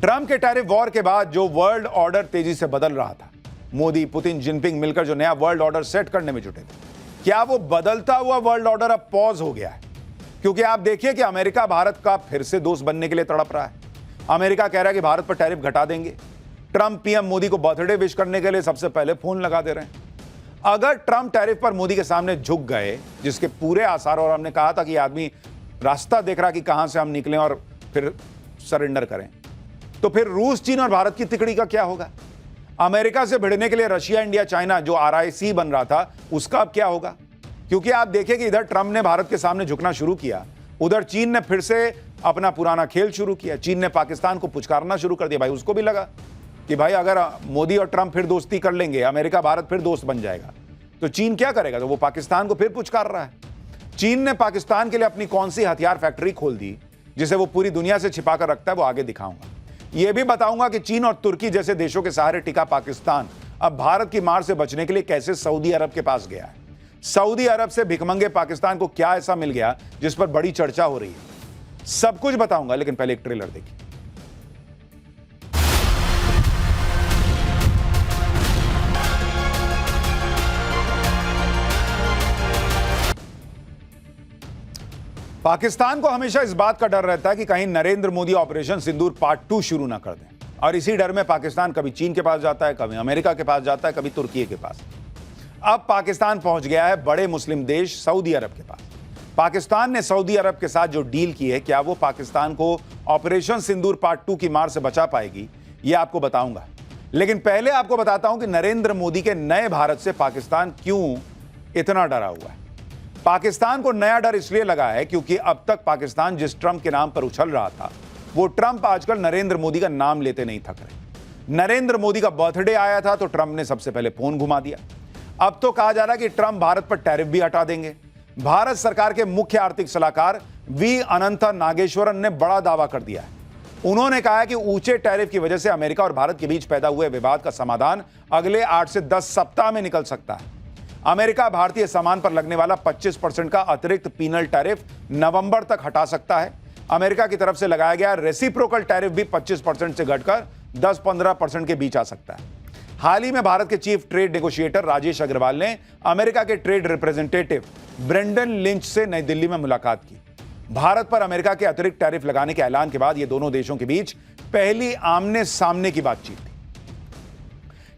Trump के tariff war के बाद जो वर्ल्ड ऑर्डर तेजी से बदल रहा था, मोदी, पुतिन, जिनपिंग मिलकर जो नया वर्ल्ड ऑर्डर सेट करने में जुटे थे, क्या वो बदलता हुआ वर्ल्ड ऑर्डर अब पॉज हो गया है? क्योंकि आप देखिए कि अमेरिका भारत का फिर से दोस्त बनने के लिए तड़प रहा है। अमेरिका कह रहा है कि भारत पर टैरिफ घटा देंगे। ट्रंप पीएम मोदी को बर्थडे विश करने के लिए सबसे पहले फोन लगा दे रहे हैं। अगर ट्रंप टैरिफ पर मोदी के सामने झुक गए, जिसके पूरे आसार, और हमने कहा था कि आदमी रास्ता देख रहा कि कहां से हम निकलें और फिर सरेंडर करें, तो फिर रूस, चीन और भारत की तिकड़ी का क्या होगा? अमेरिका से भिड़ने के लिए रशिया, इंडिया, चाइना जो RIC बन रहा था, उसका अब क्या होगा? क्योंकि आप देखें कि इधर ट्रंप ने भारत के सामने झुकना शुरू किया, उधर चीन ने फिर से अपना पुराना खेल शुरू किया। चीन ने पाकिस्तान को पुचकारना शुरू कर दिया। भाई उसको भी लगा कि भाई अगर मोदी और ट्रंप फिर दोस्ती कर लेंगे, अमेरिका भारत फिर दोस्त बन जाएगा, तो चीन क्या करेगा? तो वो पाकिस्तान को फिर पुचकार रहा है। चीन ने पाकिस्तान के लिए अपनी कौन सी हथियार फैक्ट्री खोल दी जिसे वो पूरी दुनिया से छिपा कर रखता है, वो आगे दिखाऊंगा। यह भी बताऊंगा कि चीन और तुर्की जैसे देशों के सहारे टिका पाकिस्तान अब भारत की मार से बचने के लिए कैसे सऊदी अरब के पास गया है। सऊदी अरब से भिखमंगे पाकिस्तान को क्या ऐसा मिल गया जिस पर बड़ी चर्चा हो रही है, सब कुछ बताऊंगा। लेकिन पहले एक ट्रेलर देखिए। पाकिस्तान को हमेशा इस बात का डर रहता है कि कहीं नरेंद्र मोदी ऑपरेशन सिंदूर पार्ट 2 शुरू ना कर दें, और इसी डर में पाकिस्तान कभी चीन के पास जाता है, कभी अमेरिका के पास जाता है, कभी तुर्की के पास। अब पाकिस्तान पहुंच गया है बड़े मुस्लिम देश सऊदी अरब के पास। पाकिस्तान ने सऊदी अरब के साथ जो डील की है, क्या वो पाकिस्तान को ऑपरेशन सिंदूर पार्ट 2 की मार से बचा पाएगी? यह आपको बताऊंगा। लेकिन पहले आपको बताता हूं कि नरेंद्र मोदी के नए भारत से पाकिस्तान क्यों इतना डरा हुआ है। पाकिस्तान को नया डर इसलिए लगा है क्योंकि अब तक पाकिस्तान जिस ट्रंप के नाम पर उछल रहा था, वो ट्रंप आजकल नरेंद्र मोदी का नाम लेते नहीं थक रहे। नरेंद्र मोदी का बर्थडे आया था तो ट्रंप ने सबसे पहले फोन घुमा दिया। अब तो कहा जा रहा है कि ट्रंप भारत पर टैरिफ भी हटा देंगे। भारत सरकार के मुख्य आर्थिक सलाहकार वी अनंता नागेश्वरन ने बड़ा दावा कर दिया है। उन्होंने कहा है कि ऊंचे टैरिफ की वजह से अमेरिका और भारत के बीच पैदा हुए विवाद का समाधान अगले 8 से 10 सप्ताह में निकल सकता है। अमेरिका भारतीय सामान पर लगने वाला 25% का अतिरिक्त पीनल टैरिफ नवंबर तक हटा सकता है। अमेरिका की तरफ से लगाया गया रेसिप्रोकल टैरिफ भी 25% से घटकर 10-15% के बीच आ सकता है। हाल ही में भारत के chief trade negotiator Rajesh Agarwal ने अमेरिका के ट्रेड रिप्रेजेंटेटिव ब्रेंडन लिंच से नई दिल्ली में मुलाकात की। भारत पर अमेरिका के अतिरिक्त टैरिफ लगाने के ऐलान के बाद यह दोनों देशों के बीच पहली आमने सामने की बातचीत थी।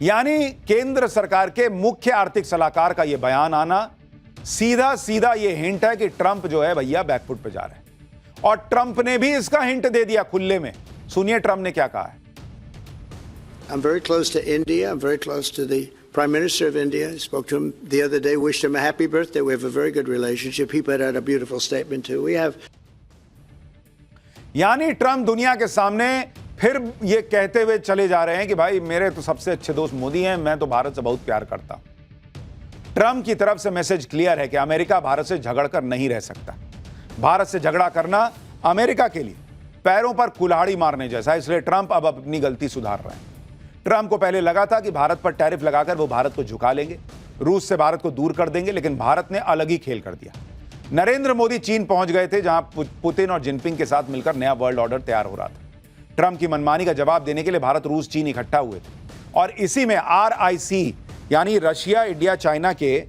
यानी केंद्र सरकार के मुख्य आर्थिक सलाहकार का यह बयान आना सीधा सीधा यह हिंट है कि ट्रंप जो है भैया बैकफुट पे जा रहे हैं। और ट्रंप ने भी इसका हिंट दे दिया खुले में। सुनिए ट्रंप ने क्या कहा है। I'm very close to India. I'm very close to the Prime Minister of India. I spoke to him the other day, wished him a happy birthday. We have a very good relationship. He put out a beautiful statement too. We have. यानी Trump दुनिया के सामने फिर ये कहते हुए चले जा रहे हैं कि भाई मेरे तो सबसे अच्छे दोस्त मोदी हैं, मैं तो भारत से बहुत प्यार करता हूं। ट्रंप की तरफ से मैसेज क्लियर है कि अमेरिका भारत से झगड़कर नहीं रह सकता। भारत से झगड़ा करना अमेरिका के लिए पैरों पर कुल्हाड़ी मारने जैसा है। इसलिए ट्रंप अब अपनी गलती सुधार रहे हैं। ट्रंप को पहले लगा था कि भारत पर टैरिफ लगाकर वो भारत को झुका लेंगे, रूस से भारत को दूर कर देंगे, लेकिन भारत ने अलग ही खेल कर दिया। नरेंद्र मोदी चीन पहुंच गए थे, जहां पुतिन और जिनपिंग के साथ मिलकर नया वर्ल्ड ऑर्डर तैयार हो रहा था। ट्रंप की मनमानी का जवाब देने के लिए भारत, रूस, चीन इकट्ठा हुए थे और इसी में RIC यानी रशिया, इंडिया, चाइना के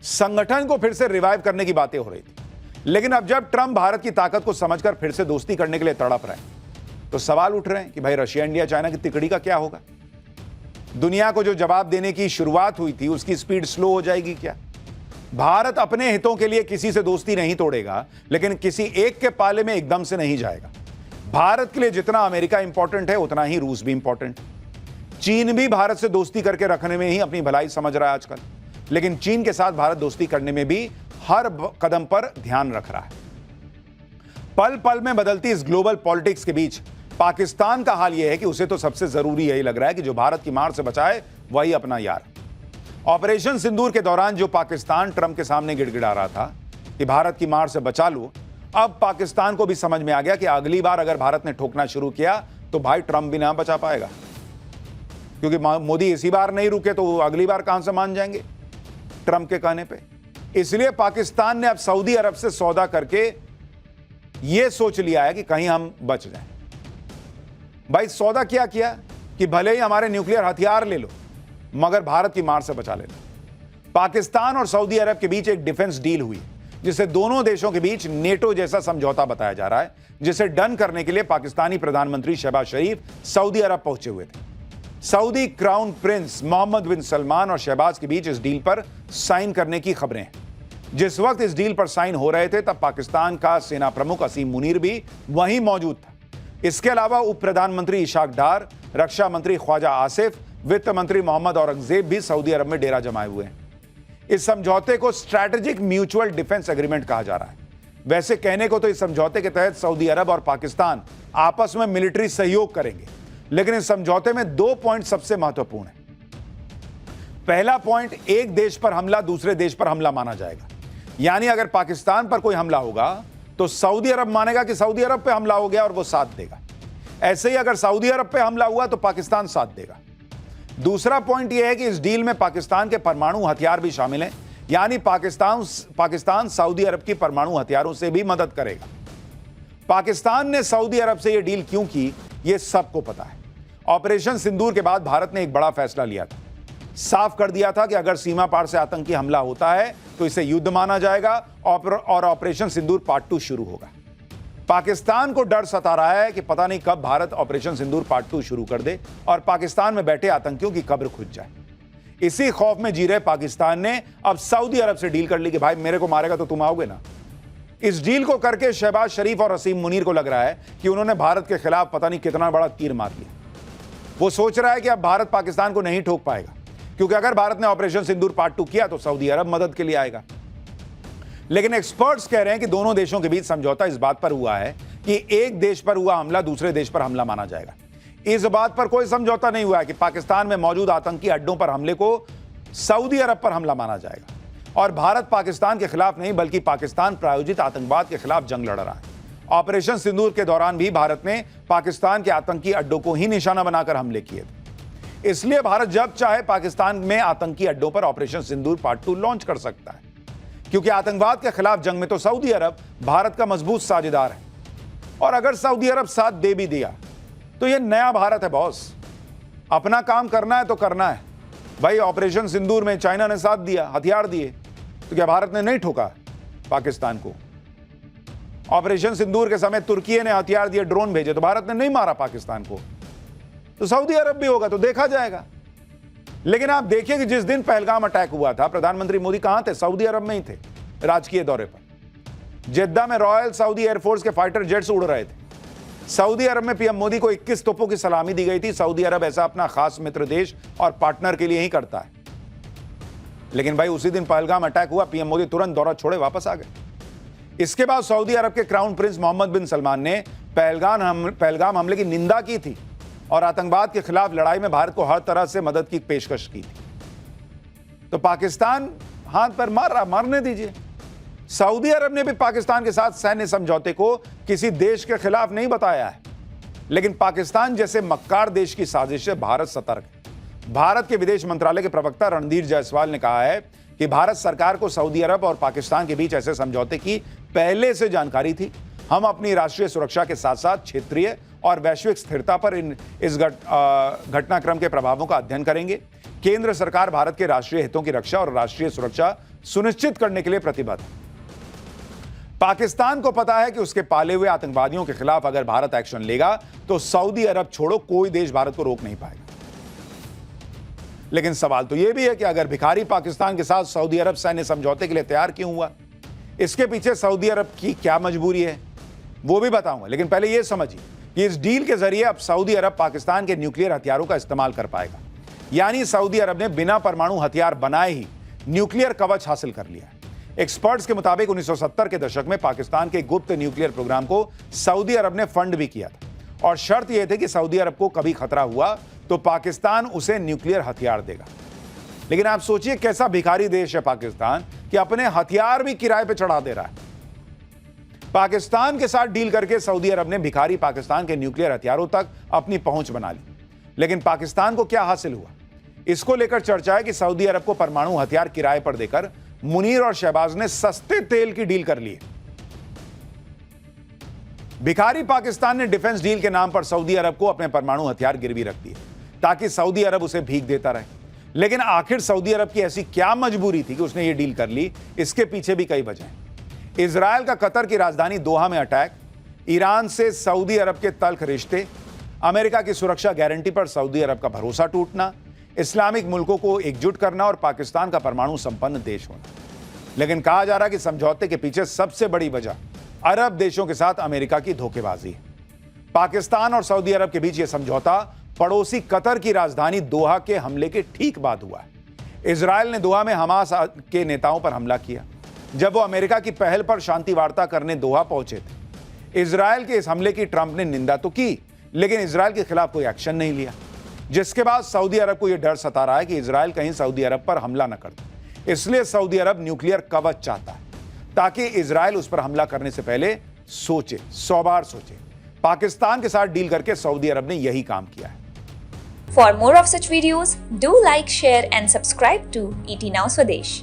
संगठन को फिर से रिवाइव करने की बातें हो रही थी। लेकिन अब जब ट्रंप भारत की ताकत को समझकर फिर से दोस्ती करने के लिए तड़प रहे हैं, तो सवाल उठ रहे हैं कि भाई रशिया, इंडिया, चाइना की तिकड़ी का क्या होगा? दुनिया को जो जवाब देने की शुरुआत हुई थी उसकी स्पीड स्लो हो जाएगी क्या? भारत अपने हितों के लिए किसी से दोस्ती नहीं तोड़ेगा, लेकिन किसी एक के पाले में एकदम से नहीं जाएगा। भारत के लिए जितना अमेरिका इंपॉर्टेंट है उतना ही रूस भी इंपॉर्टेंट। चीन भी भारत से दोस्ती करके रखने में ही अपनी भलाई समझ रहा है आजकल, लेकिन चीन के साथ भारत दोस्ती करने में भी हर कदम पर ध्यान रख रहा है। पल पल में बदलती इस ग्लोबल पॉलिटिक्स के बीच पाकिस्तान का हाल यह है कि उसे तो सबसे जरूरी यही लग रहा है कि जो भारत की मार से बचाए वही अपना यार। ऑपरेशन सिंदूर के दौरान जो पाकिस्तान ट्रंप के सामने गिड़गिड़ा रहा था कि भारत की मार से बचा लो, अब पाकिस्तान को भी समझ में आ गया कि अगली बार अगर भारत ने ठोकना शुरू किया तो भाई ट्रंप भी ना बचा पाएगा, क्योंकि मोदी इसी बार नहीं रुके तो अगली बार कहां से मान जाएंगे ट्रंप के कहने पे। इसलिए पाकिस्तान ने अब सऊदी अरब से सौदा करके यह सोच लिया है कि कहीं हम बच जाएं। भाई सौदा क्या किया कि भले ही हमारे न्यूक्लियर हथियार ले लो मगर भारत की मार से बचा लेना। पाकिस्तान और सऊदी अरब के बीच एक डिफेंस डील हुई जिसे दोनों देशों के बीच नेटो जैसा समझौता बताया जा रहा है, जिसे डन करने के लिए पाकिस्तानी प्रधानमंत्री शहबाज शरीफ सऊदी अरब पहुंचे हुए थे। सऊदी क्राउन प्रिंस मोहम्मद बिन सलमान और शहबाज के बीच इस डील पर साइन करने की खबरें हैं। जिस वक्त इस डील पर साइन हो रहे थे तब पाकिस्तान का सेना प्रमुख असीम मुनीर भी वहीं मौजूद था। इसके अलावा उप प्रधानमंत्री इशाक डार, रक्षा मंत्री ख्वाजा आसिफ, वित्त मंत्री मोहम्मद औरंगजेब भी सऊदी अरब में डेरा जमाए हुए हैं। इस समझौते को स्ट्रैटेजिक म्यूचुअल डिफेंस एग्रीमेंट कहा जा रहा है। वैसे कहने को तो इस समझौते के तहत सऊदी अरब और पाकिस्तान आपस में मिलिट्री सहयोग करेंगे, लेकिन इस समझौते में 2 पॉइंट सबसे महत्वपूर्ण है। पहला पॉइंट, एक देश पर हमला दूसरे देश पर हमला माना जाएगा, यानी अगर पाकिस्तान पर कोई हमला होगा तो सऊदी अरब मानेगा कि सऊदी अरब पे हमला हो गया और वो साथ देगा। ऐसे ही अगर सऊदी अरब पे हमला हुआ तो पाकिस्तान साथ देगा। दूसरा पॉइंट यह है कि इस डील में पाकिस्तान के परमाणु हथियार भी शामिल हैं, यानी पाकिस्तान सऊदी अरब की परमाणु हथियारों से भी मदद करेगा। पाकिस्तान ने सऊदी अरब से यह डील क्यों की, यह सबको पता है। ऑपरेशन सिंदूर के बाद भारत ने एक बड़ा फैसला लिया था। साफ कर दिया था कि अगर सीमा पार से आतंकी हमला होता है तो इसे युद्ध माना जाएगा और ऑपरेशन सिंदूर पार्ट 2 शुरू होगा। पाकिस्तान को डर सता रहा है कि पता नहीं कब भारत ऑपरेशन सिंदूर पार्ट 2 शुरू कर दे और पाकिस्तान में बैठे आतंकियों की कब्र खुद जाए। इसी खौफ में जी रहे पाकिस्तान ने अब सऊदी अरब से डील कर ली कि भाई मेरे को मारेगा तो तुम आओगे ना। इस डील को करके शहबाज शरीफ और असीम मुनीर को लग रहा है कि उन्होंने भारत के खिलाफ पता नहीं कितना बड़ा तीर मार लिया। वो सोच रहा है कि अब भारत पाकिस्तान को नहीं ठोक पाएगा, क्योंकि अगर भारत ने ऑपरेशन सिंदूर पार्ट 2 किया तो सऊदी अरब मदद के लिए आएगा। लेकिन एक्सपर्ट्स कह रहे हैं कि दोनों देशों के बीच समझौता इस बात पर हुआ है कि एक देश पर हुआ हमला दूसरे देश पर हमला माना जाएगा। इस बात पर कोई समझौता नहीं हुआ है कि पाकिस्तान में मौजूद आतंकी अड्डों पर हमले को सऊदी अरब पर हमला माना जाएगा। और भारत पाकिस्तान के खिलाफ नहीं बल्कि पाकिस्तान प्रायोजित आतंकवाद के खिलाफ जंग लड़ रहा है। ऑपरेशन सिंदूर के दौरान भी भारत ने पाकिस्तान के आतंकी अड्डों को ही निशाना बनाकर हमले किए थे। इसलिए भारत जब चाहे पाकिस्तान में आतंकी अड्डों पर ऑपरेशन सिंदूर पार्ट 2 लॉन्च कर सकता है, क्योंकि आतंकवाद के खिलाफ जंग में तो सऊदी अरब भारत का मजबूत साझेदार है। और अगर सऊदी अरब साथ दे भी दिया तो यह नया भारत है बॉस। अपना काम करना है तो करना है भाई। ऑपरेशन सिंदूर में चाइना ने साथ दिया, हथियार दिए, तो क्या भारत ने नहीं ठोका पाकिस्तान को? ऑपरेशन सिंदूर के समय तुर्की ने हथियार दिए, ड्रोन भेजे, तो भारत ने नहीं मारा पाकिस्तान को। तो सऊदी अरब भी होगा तो देखा जाएगा। लेकिन आप देखिए कि जिस दिन पहलगाम अटैक हुआ था, प्रधानमंत्री मोदी कहां थे? सऊदी अरब में ही थे, राजकीय दौरे पर। जेद्दा में रॉयल सऊदी एयरफोर्स के फाइटर जेट्स उड़ रहे थे। सऊदी अरब में पीएम मोदी को 21 तोपों की सलामी दी गई थी। सऊदी अरब ऐसा अपना खास मित्र देश और पार्टनर के लिए ही करता है। लेकिन भाई उसी दिन पहलगाम अटैक हुआ, पीएम मोदी तुरंत दौरा छोड़े वापस आ गए। इसके बाद सऊदी अरब के क्राउन प्रिंस मोहम्मद बिन सलमान ने पहलगाम हमले की निंदा की थी और आतंकवाद के खिलाफ लड़ाई में भारत को हर तरह से मदद की पेशकश की थी। तो पाकिस्तान हाथ पर मार रहा, मारने दीजिए। सऊदी अरब ने भी पाकिस्तान के साथ सैन्य समझौते को किसी देश के खिलाफ नहीं बताया है, लेकिन पाकिस्तान जैसे मक्कार देश की साजिश से भारत सतर्क है। भारत के विदेश मंत्रालय के प्रवक्ता रणधीर जायसवाल ने कहा है कि भारत सरकार को सऊदी अरब और पाकिस्तान के बीच ऐसे समझौते की पहले से जानकारी थी। हम अपनी राष्ट्रीय सुरक्षा के साथ साथ क्षेत्रीय और वैश्विक स्थिरता पर इस घटनाक्रम के प्रभावों का अध्ययन करेंगे। केंद्र सरकार भारत के राष्ट्रीय हितों की रक्षा और राष्ट्रीय सुरक्षा सुनिश्चित करने के लिए प्रतिबद्ध है। पाकिस्तान को पता है कि उसके पाले हुए आतंकवादियों के खिलाफ अगर भारत एक्शन लेगा तो सऊदी अरब छोड़ो कोई देश भारत को रोक नहीं पाएगा। लेकिन सवाल तो यह भी है कि अगर भिखारी पाकिस्तान के साथ सऊदी अरब सैन्य समझौते के लिए तैयार क्यों हुआ? इसके पीछे सऊदी अरब की क्या मजबूरी है वो भी बताऊंगा। लेकिन पहले यह समझिए कि इस डील के जरिए अब सऊदी अरब पाकिस्तान के न्यूक्लियर हथियारों का इस्तेमाल कर पाएगा। यानी सऊदी अरब ने बिना परमाणु हथियार बनाए ही न्यूक्लियर कवच हासिल कर लिया है। एक्सपर्ट्स के मुताबिक 1970 के दशक में पाकिस्तान के गुप्त न्यूक्लियर प्रोग्राम को सऊदी अरब ने फंड भी किया था और शर्त यह थी कि सऊदी अरब को कभी खतरा हुआ तो पाकिस्तान उसे न्यूक्लियर हथियार देगा। लेकिन आप सोचिए कैसा भिखारी देश है पाकिस्तान कि अपने हथियार भी किराए पे चढ़ा दे रहा है। पाकिस्तान के साथ डील करके सऊदी अरब ने भिखारी पाकिस्तान के न्यूक्लियर हथियारों तक अपनी पहुंच बना ली। लेकिन पाकिस्तान को क्या हासिल हुआ? इसको लेकर चर्चा है कि सऊदी अरब को परमाणु हथियार किराए पर देकर मुनीर और शहबाज ने सस्ते तेल की डील कर ली। भिखारी पाकिस्तान ने डिफेंस डील के नाम पर सऊदी अरब को अपने परमाणु हथियार गिरवी रख दिए ताकि सऊदी अरब उसे भीख देता रहे। लेकिन आखिर सऊदी अरब की ऐसी क्या मजबूरी थी कि उसने ये डील कर ली? इसके पीछे भी कई वजह हैं। इजराइल का कतर की राजधानी दोहा में अटैक, ईरान से सऊदी अरब के तल्ख रिश्ते, अमेरिका की सुरक्षा गारंटी पर सऊदी अरब का भरोसा टूटना, इस्लामिक मुल्कों को एकजुट करना और पाकिस्तान का परमाणु संपन्न देश होना। लेकिन कहा जा रहा है कि समझौते के पीछे सबसे बड़ी वजह अरब देशों के साथ अमेरिका की धोखेबाजी है। पाकिस्तान और सऊदी अरब के बीच यह समझौता पड़ोसी कतर की राजधानी दोहा के हमले के ठीक बाद हुआ है। इजराइल ने दोहा में हमास के नेताओं पर हमला किया जब वो अमेरिका की पहल पर शांति वार्ता करने दोहा पहुंचे थे। इजराइल के इस हमले की ट्रंप ने निंदा तो की, लेकिन इजराइल के खिलाफ कोई एक्शन नहीं लिया, जिसके बाद सऊदी अरब को यह डर सता रहा है कि इजराइल कहीं सऊदी अरब पर हमला न कर दे। इसलिए सऊदी अरब न्यूक्लियर कवच चाहता है ताकि इजराइल उस पर हमला करने से पहले सोचे, 100 बार सोचे। पाकिस्तान के साथ डील करके सऊदी अरब ने यही काम किया है। For more of such videos, do like, share and subscribe to ET Now Swadesh.